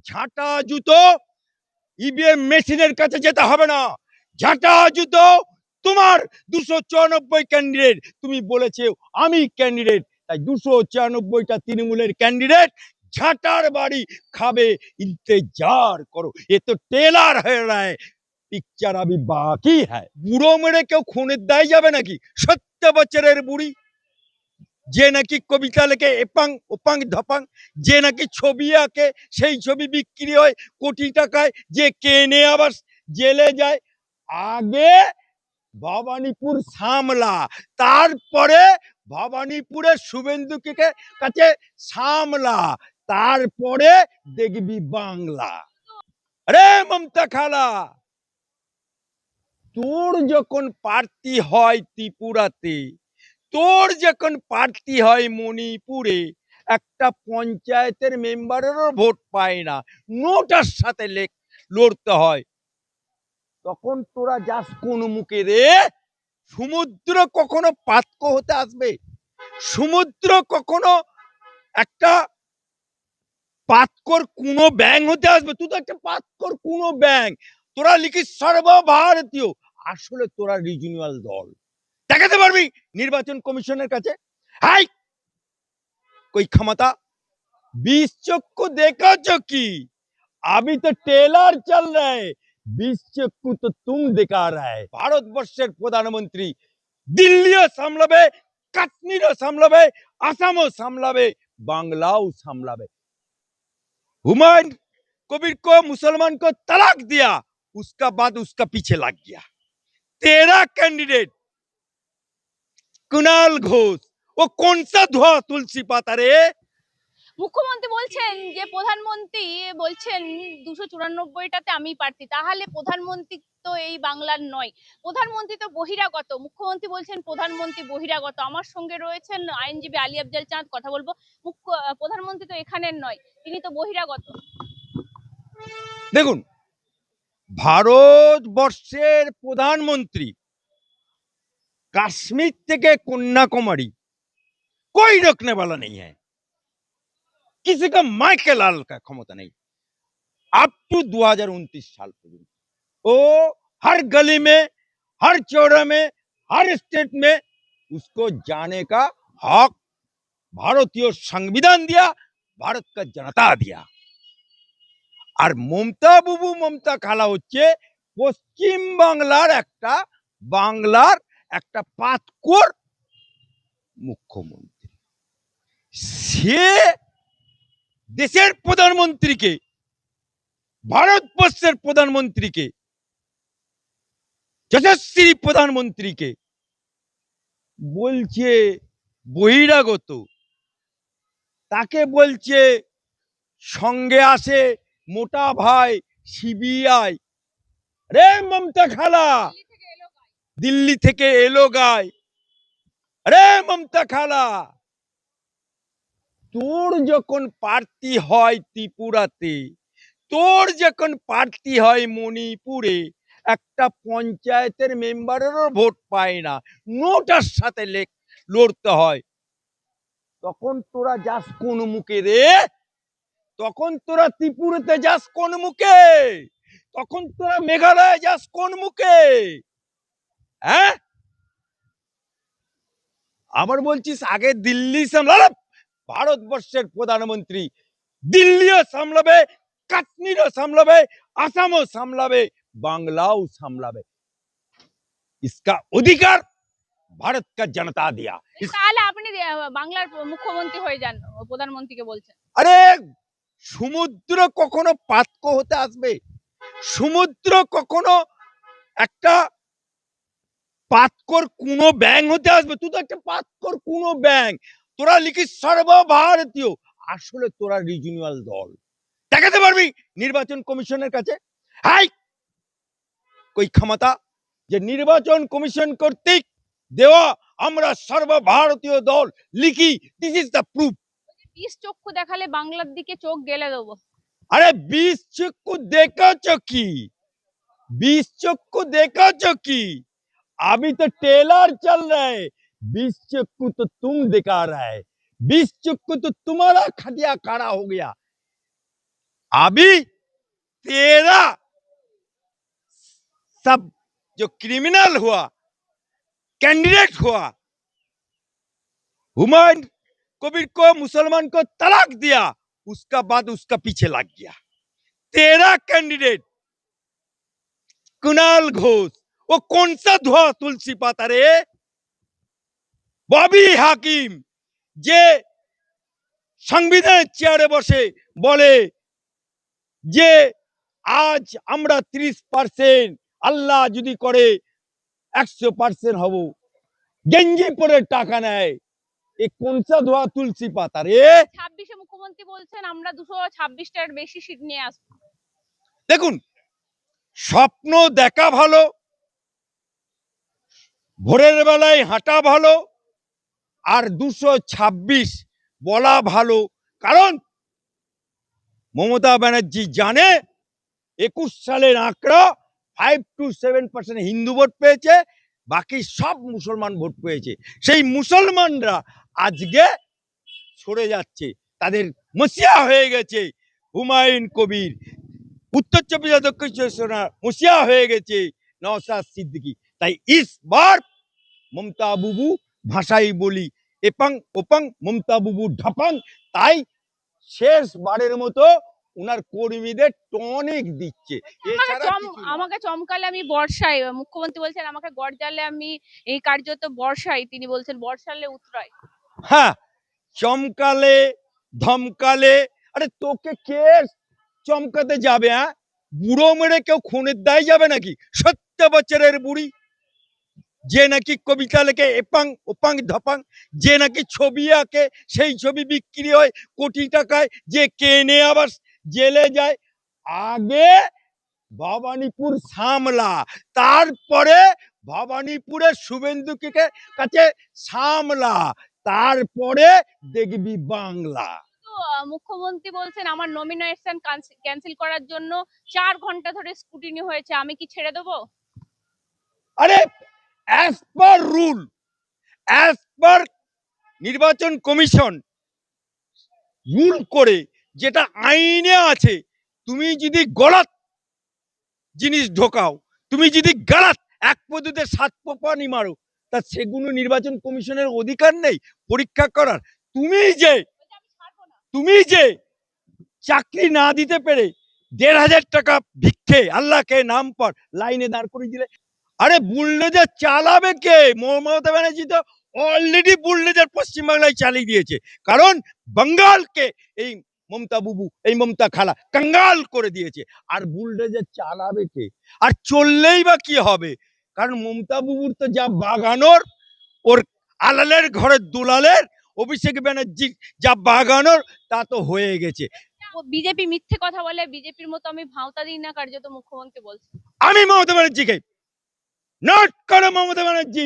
ঝাঁটা জুতো ইভিএম মেশিনের কাছে যেতে হবে না। ঝাঁটা জুতো তোমার 294 ক্যান্ডিডেট, তুমি বলেছে আমি ক্যান্ডিডেট, তাই 294টা তৃণমূলের ক্যান্ডিডেট ঝাঁটার বাড়ি খাবে, ইন্তজার করো। এ তো টেলার হয়ে রায়, পিকচার আবি বাকি হ্যায়। বুড়ো মেরে কেউ খুনের দায় যাবে নাকি? 70 বছরের বুড়ি যে নাকি কবিতা লেখে এপাং ওপাং ধপাং, যে নাকি ছবি আঁকে সেই ছবি বিক্রি হয় কোটি টাকায়, যে কেনে আবার জেলে যায়। আগে ভবানীপুর সামলা, তারপরে ভবানীপুরের শুভেন্দুকে কাছে সামলা, তারপরে দেখবি বাংলা। আরে মমতা খালা, তোর যখন প্রার্থী হয় ত্রিপুরাতে, তোর যখন প্রার্থী হয় মণিপুরে, একটা পঞ্চায়েতের মেম্বারেরও ভোট পায় না, নোটার সাথে লড়তে হয়, তখন তোরা যাস কোন মুখে রে? সমুদ্র কখনো পাতক হতে আসবে? সমুদ্র কখনো একটা পাতকর কোনো ব্যাং হতে আসবে? তুই তো একটা পাতকর কোনো ব্যাং। তোরা লিখিস সর্বভারতীয়, আসলে তোরা রিজিওনাল দল। দেখাতে পারবি নির্বাচন কমিশনের কাছে? হাই কই ক্ষমতা? 20 चक्कू देखा चक्की, अभी तो टेलर चल रहा है, 20 चक्कू तो तुम दिखा रहा है। ভারতবর্ষের প্রধানমন্ত্রী দিল্লিও সামলাবে, কাশ্মীরও সামলাবে, আসামও সামলাবে, বাংলাও সামলাবে। হুমাयूं कबीर को मुसलमान को तलाक दिया, उसका बाद उसका पीछे लग गया। तेरा कैंडिडेट कुणाल घोष, वो कौन सा धुआं तुलसी पाता रे? মুখ্যমন্ত্রী বলছেন যে প্রধানমন্ত্রী বলছেন 294টাতে আমি প্রার্থী, তাহলে প্রধানমন্ত্রী তো এই বাংলার নয়, প্রধানমন্ত্রী তো বহিরাগত। মুখ্যমন্ত্রী বলছেন প্রধানমন্ত্রী বহিরাগত। আমার সঙ্গে রয়েছেন আইনজীবী আলী আফজাল চাঁদ, কথা বলবো। প্রধানমন্ত্রী তো এখানের নয়, তিনি তো বহিরাগত। দেখুন, ভারতবর্ষের প্রধানমন্ত্রী কাশ্মীর থেকে কন্যাকুমারী कोई रोकने वाला नहीं है, किसी का माइके लाल का क्षमता नहीं। अप टू 2029 साल पर्यंत वो हर गली में, हर चौराहे में, हर स्टेट में उसको जाने का हक भारतीय संविधान दिया, भारत का जनता दिया। আর মমতা বুবু, মমতা খালা হচ্ছে পশ্চিম বাংলার একটা পাতকর মুখ্যমন্ত্রী। সে দেশের প্রধানমন্ত্রীকে, ভারতবর্ষের প্রধানমন্ত্রীকে, যশস্বী প্রধানমন্ত্রীকে বলছে বহিরাগত, তাকে বলছে সঙ্গে আসে মোটা ভাই সিবিআই। রে মমতা খালা, দিল্লি থেকে এলো গাই। আরে মমতা খালা, তোর যখন প্রার্থী হয় ত্রিপুরাতে, তোর যখন প্রার্থী হয় মণিপুরে, একটা পঞ্চায়েতের মেম্বারেরও ভোট পায় না, নোটার সাথে লড়তে হয়, তখন তোরা যাস কোন মুখে রে? তখন তোরা ত্রিপুরাতে যাস কোন মুখে? তখন তোরা মেঘালয়ে যাস কোন মুখে? হ্যাঁ, আবার বলছিস আগে দিল্লি সামলাবে। ভারতবর্ষের প্রধানমন্ত্রী দিল্লিও সামলাবে, কাশ্মীরও সামলাবে, আসামও সামলাবে, বাংলাও সামলাবে। इसका अधिकार भारत का जनता दिया। তাহলে আপনি বাংলার মুখ্যমন্ত্রী হয়ে যান, প্রধানমন্ত্রীকে বলছেন। আরে সমুদ্র কখনো পাতক হতে আসবে? সমুদ্র কখনো একটা পাতকর কোনো ব্যাং হতে আসবে? তুই তো একটা পাতকর কোনো ব্যাং। তোরা লিখিস সর্বভারতীয়, আসলে তোরা রিজিওনাল দল। দেখাতে পারবি নির্বাচন কমিশনের কাছে? হাই কই ক্ষমতা যে নির্বাচন কমিশন কর্তৃক দেওয়া আমরা সর্বভারতীয় দল লিখি, দিস ইজ দ্য প্রুফ। 20 চক্ষু দেখালে বাংলার দিকে চোখ গেলে দেবো। अरे 20 चक्कू देखा चौकी, 20 चक्कू देखा चौकी, अभी तो टेलर चल रहा है, 20 चक्कू तो तुम दिखा रहा है, 20 चक्कू तो तुम्हारा खटिया खड़ा हो गया। अभी तेरा सब जो क्रिमिनल हुआ, कैंडिडेट हुआ, हुमायूं कबीर को मुसलमान को तलाक दिया, उसका बाद उसका पीछे लग गया। तेरा कैंडिडेट कुणाल घोष, वो कौन सा धुआ तुलसी पाता रे? ববি হাকিম যে সংবিধানের চেয়ারে বসে বলে যে আজ আমরা 30%, আল্লাহ যদি করে 100% হব, গেঞ্জি পরে টাকা নেয়, এ কোন সা ধোয়া তুলসী পাতা রে? 26-এ মুখ্যমন্ত্রী বলছেন আমরা 226টার বেশি সিট নিয়ে আসবো। দেখুন, স্বপ্ন দেখা ভালো, ভোরের বেলায় হাঁটা ভালো, আর 226 বলা ভালো, কারণ মমতা ব্যানার্জি জানে 21 সালের আঁকড়া 5 to 7% হিন্দু ভোট পেয়েছে, বাকি সব মুসলমান ভোট পেয়েছে। সেই মুসলমানরা আজকে সরে যাচ্ছে, তাদের মসিয়া হয়ে গেছে হুমায়ুন কবির, উত্তর চব্বিশ দক্ষিণ মসিয়া হয়ে গেছে নওশাদ সিদ্দিকী। তাই ইসবার মমতা বুবু, ভাষাই বলি এপাং ওপাং, মমতা বুবু ঢাপাং, তাই শেষবারের মতো উনার কর্মীদের টনিক দিচ্ছে। এছাড়া কিছু না। আমাকে চমকালে আমি বর্ষায়, মুখ্যমন্ত্রী বলছেন আমাকে গর্জালে আমি এই কার্যত বর্ষায়, তিনি বলছেন বর্ষালে উতরায়। হ্যাঁ, চমকালে ধমকালে, আরে তোকে কে চমকাতে যাবে? হ্যাঁ, বুড়ো মেরে কেউ খুনের দায় যাবে নাকি? 70 বছরের বুড়ি যে নাকি কবিতা লেখে এপাং ওপাং ধপাং, যে নাকি ছবি আঁকে, সেই ছবি বিক্রি হয় কোটি টাকায়, যে কেনে আবার জেলে যায়। আগে ভবানীপুর সামলা, তারপরে ভবানীপুরের শুভেন্দুকে কাছে সামলা, তারপরে দেখবি বাংলা। তো মুখ্যমন্ত্রী বলছেন আমার নমিনেশন ক্যান্সেল করার জন্য 4 ঘন্টা ধরে স্কুটিনি হয়েছে, আমি কি ছেড়ে দেবো? আরে as per rule, as per নির্বাচন কমিশন রুল করে, যেটা আইনে আছে, তুমি যদি গলত জিনিস ঢোকাও, তুমি যদি গালাত এক পদ্ধতিতে 7 পানি মারো, তা সেগুলো নির্বাচন কমিশনের অধিকার নেই পরীক্ষা করার। তুমি যে চাকরি না দিতে পেরে 1,500 টাকা ভিক্ষে আল্লাহকে নাম পর লাইনে দাঁড় করে দিলে, আরে বুলডোজার চালাবে কে? মমতা ব্যানার্জি তো অলরেডি বুলডোজার পশ্চিমবাংলায় চালিয়ে দিয়েছে, কারণ বাঙ্গালকে এই মমতা বুবু, এই মমতা খালা কাঙ্গাল করে দিয়েছে। আর বুলডোজার চালাবে কে? আর চললেই বা কি হবে? কারণ মমতা বুবুর তো যা বাগানোর, ওর আলালের ঘরের দুলালের অভিষেক ব্যানার্জি যা বাগানোর, তা তো হয়ে গেছে। বিজেপি মিথ্যে কথা বলে, বিজেপির মতো আমি ভাওতা দিই না, কার্যত মুখ্যমন্ত্রী বলছেন। আমি মমতা ব্যানার্জিকে নট করো। মমতা ব্যানার্জি,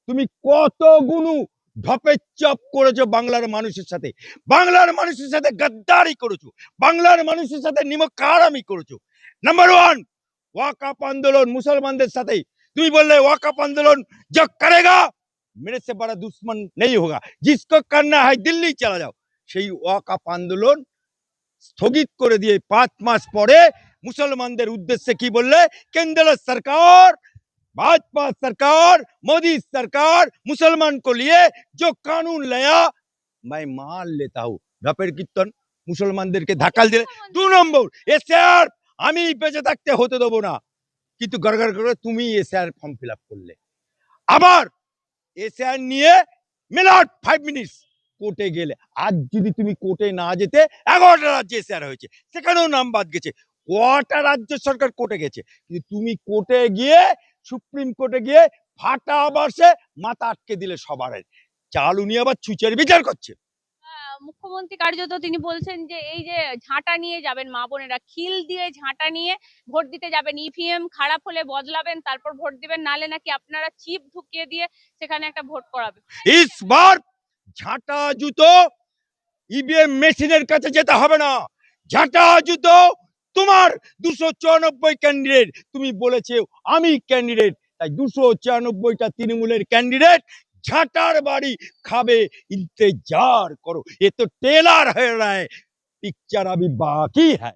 তুমি কত গুণু ঢপের চপ করেছো বাংলার মানুষের সাথে, বাংলার মানুষের সাথে গাদ্দারি করেছো, বাংলার মানুষের সাথে নিমকারামি করেছো। নাম্বার 1, ওয়াকাফ আন্দোলন মুসলমানদের সাথে তুমি বললে ওয়াকাফ আন্দোলন जो करेगा मेरे से बड़ा दुश्मन नहीं होगा, जिसको करना है दिल्ली चला जाओ। সেই ওয়াকাফ আন্দোলন স্থগিত করে দিয়ে 5 মাস পরে মুসলমানদের উদ্দেশ্যে কি বললে? কেন্দ্র সরকার, भाजपा सरकार, मोदी सरकार मुसलमान को लिए जो कानून लाया मैं मान लेता हूँ। ঢপের কীর্তন মুসলমানদেরকে ধাক্কাল দিলে। 2 নম্বর, এসআর আমি বেঁচে থাকতে হতে দেবো না, কিন্তু গড়গড় করে তুমি এসআর ফর্ম ফিল আপ করলে। আবার এসআর নিয়ে মিনিট 5 মিনিটস কোর্টে গেলে। আজ যদি তুমি কোর্টে না যেতে, 11টা রাজ্যে এসআর হয়েছে, সেখানেও নাম বাদ গেছে। কটা রাজ্য সরকার কোর্টে গেছে, কিন্তু তুমি কোর্টে গিয়ে, সুপ্রিম কোর্টে গিয়ে ফাটা বাসে মাথা আটকে দিলে সবার। চাল উনি আবার চুচের বিচার করছে। মুখ্যমন্ত্রী কার্যত তিনি বলছেন যে এই যে ঝাঁটা নিয়ে যাবেন মা বোনেরা, খিল দিয়ে ঝাঁটা নিয়ে ভোট দিতে যাবেন, ইভিএম খারাপ হলে বদলাবেন, তারপর ভোট দিবেন, নালে নাকি আপনারা চিপ ঢুকিয়ে দিয়ে সেখানে একটা ভোট করাবেন। ইসবার ঝাঁটা জুতো ইভিএম মেশিনের কাছে যেতে হবে না। ঝাঁটা জুতো তোমার 294 ক্যান্ডিডেট, তুমি বলেছে আমি ক্যান্ডিডেট, তাই 294টা তৃণমূলের ক্যান্ডিডেট ঝাঁটার বাড়ি খাবে, इंतजार करो। ये तो टेलर है रहा है, पिक्चर अभी बाकी है।